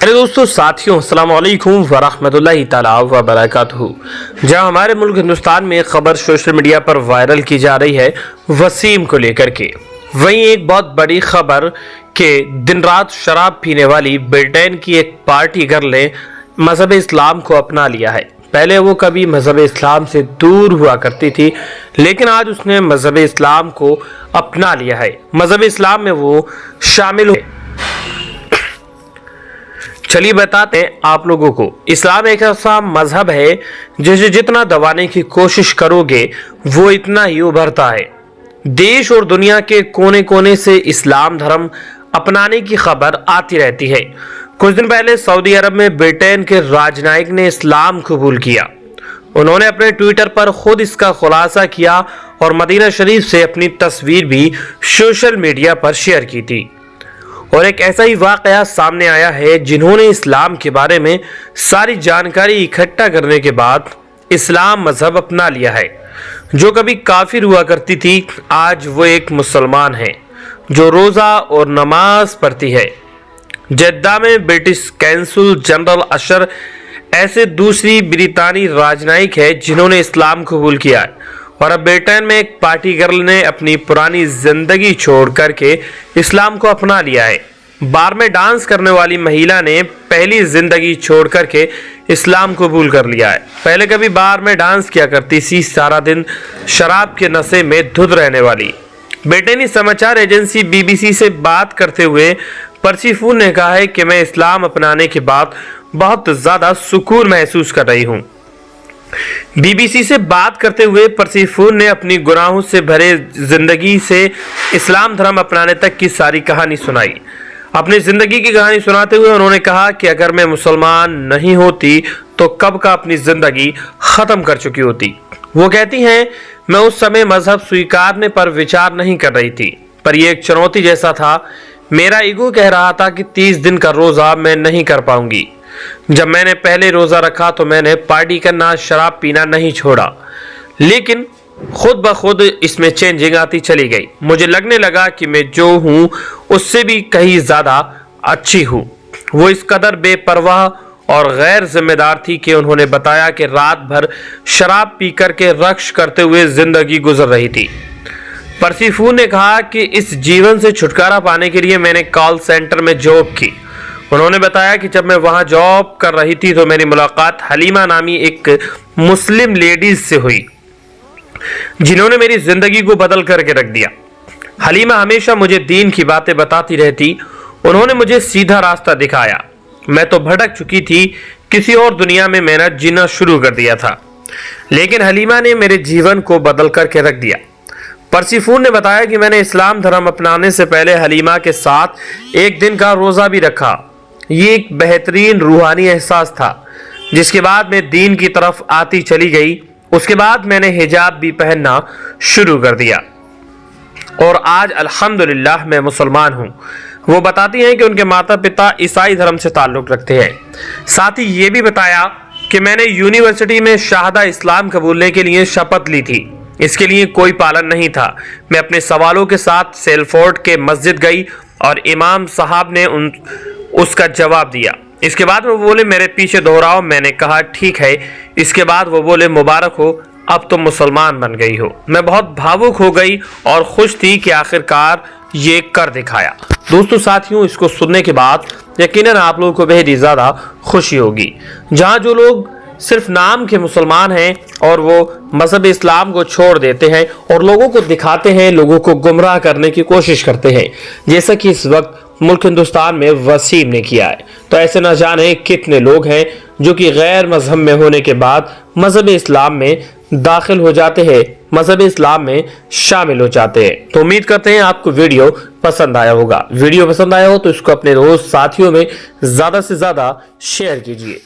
अरे दोस्तों साथियों अस्सलाम वालेकुम वरहमतुल्लाहि ताला वबरकातुहू। जहां हमारे मुल्क हिंदुस्तान में खबर सोशल मीडिया पर वायरल की जा रही है वसीम को लेकर के, वहीं एक बहुत बड़ी खबर के दिन रात शराब पीने वाली ब्रिटेन की एक पार्टी गर्ल ने मजहब इस्लाम को अपना लिया है। पहले वो कभी मजहब इस्लाम से दूर हुआ करती थी, लेकिन आज उसने मजहब इस्लाम को अपना लिया है। मजहब इस्लाम में वो शामिल हो। चलिए बताते हैं आप लोगों को, इस्लाम एक ऐसा मजहब है जिसे जितना दबाने की कोशिश करोगे वो इतना ही उभरता है। देश और दुनिया के कोने कोने से इस्लाम धर्म अपनाने की खबर आती रहती है। कुछ दिन पहले सऊदी अरब में ब्रिटेन के राजनयिक ने इस्लाम कबूल किया। उन्होंने अपने ट्विटर पर खुद इसका खुलासा किया और मदीना शरीफ से अपनी तस्वीर भी सोशल मीडिया पर शेयर की थी। और एक ऐसा ही वाकया सामने आया है जिन्होंने इस्लाम के बारे में सारी जानकारी इकट्ठा करने के बाद इस्लाम मजहब अपना लिया है। जो कभी काफिर हुआ करती थी, आज वो एक मुसलमान है जो रोज़ा और नमाज पढ़ती है। जद्दा में ब्रिटिश कैंसुल जनरल अशर ऐसे दूसरी ब्रितानी राजनयिक है जिन्होंने इस्लाम कबूल किया है। और अब ब्रिटेन में एक पार्टी गर्ल ने अपनी पुरानी जिंदगी छोड़ करके इस्लाम को अपना लिया है। बार में डांस करने वाली महिला ने पहली जिंदगी छोड़ करके इस्लाम कबूल कर लिया है। पहले कभी बार में डांस किया करती थी, सारा दिन शराब के नशे में धुत रहने वाली। ब्रिटेनी समाचार एजेंसी BBC से बात करते हुए परसीफून ने कहा है कि मैं इस्लाम अपनाने के बाद बहुत ज्यादा सुकून महसूस कर रही हूँ। BBC से बात करते हुए परसीफून ने अपनी गुनाहों से भरे जिंदगी से इस्लाम धर्म अपनाने तक की सारी कहानी सुनाई। अपनी जिंदगी की कहानी सुनाते हुए उन्होंने कहा कि अगर मैं मुसलमान नहीं होती तो कब का अपनी जिंदगी खत्म कर चुकी होती। वो कहती हैं, मैं उस समय मजहब स्वीकारने पर विचार नहीं कर रही थी, पर यह एक चुनौती जैसा था। मेरा ईगो कह रहा था कि 30 दिन का रोजा मैं नहीं कर पाऊंगी। जब मैंने पहले रोजा रखा तो मैंने पार्टी करना, शराब पीना नहीं छोड़ा, लेकिन खुद ब खुद इसमें चेंजिंग आती चली गई। मुझे लगने लगा कि मैं जो हूँ उससे भी कहीं ज्यादा अच्छी हूँ। वो इस कदर बेपरवाह और गैर जिम्मेदार थी कि उन्होंने बताया कि रात भर शराब पी करके रक्श करते हुए जिंदगी गुजर रही थी। परसीफून ने कहा कि इस जीवन से छुटकारा पाने के लिए मैंने कॉल सेंटर में जॉब की। उन्होंने बताया कि जब मैं वहां जॉब कर रही थी तो मेरी मुलाकात हलीमा नामी एक मुस्लिम लेडीज से हुई जिन्होंने मेरी जिंदगी को बदल करके रख दिया। हलीमा हमेशा मुझे दीन की बातें बताती रहती। उन्होंने मुझे सीधा रास्ता दिखाया। मैं तो भटक चुकी थी, किसी और दुनिया में मैंने जीना शुरू कर दिया था, लेकिन हलीमा ने मेरे जीवन को बदल करके रख दिया। परसीफून ने बताया कि मैंने इस्लाम धर्म अपनाने से पहले हलीमा के साथ एक दिन का रोजा भी रखा। ये एक बेहतरीन रूहानी एहसास था, जिसके बाद मैं दीन की तरफ आती चली गई। उसके बाद मैंने हिजाब भी पहनना शुरू कर दिया और आज अल्हम्दुलिल्लाह मैं मुसलमान हूँ। वो बताती हैं कि उनके माता पिता ईसाई धर्म से ताल्लुक़ रखते हैं। साथ ही ये भी बताया कि मैंने यूनिवर्सिटी में शाहदा इस्लाम कबूलने के लिए शपथ ली थी। इसके लिए कोई पालन नहीं था। मैं अपने सवालों के साथ सेलफोर्ड के मस्जिद गई और इमाम साहब ने उसका जवाब दिया। इसके बाद वो बोले, मेरे पीछे दोहराओ। मैंने कहा ठीक है। इसके बाद वो बोले, मुबारक हो, अब तुम मुसलमान बन गई हो। मैं बहुत भावुक हो गई और खुश थी कि आखिरकार ये कर दिखाया। दोस्तों साथियों, इसको सुनने के बाद यकीनन आप लोगों को बेहद ही ज्यादा खुशी होगी। जहां जो लोग सिर्फ नाम के मुसलमान हैं और वो मजहब इस्लाम को छोड़ देते हैं और लोगों को दिखाते हैं, लोगों को गुमराह करने की कोशिश करते हैं, जैसा कि इस वक्त मुल्क हिंदुस्तान में वसीम ने किया है। तो ऐसे न जाने कितने लोग हैं जो कि गैर मजहब में होने के बाद मजहब इस्लाम में दाखिल हो जाते हैं, मजहब इस्लाम में शामिल हो जाते हैं। तो उम्मीद करते हैं आपको वीडियो पसंद आया होगा। वीडियो पसंद आया हो तो इसको अपने दोस्त साथियों में ज्यादा से ज्यादा शेयर कीजिए।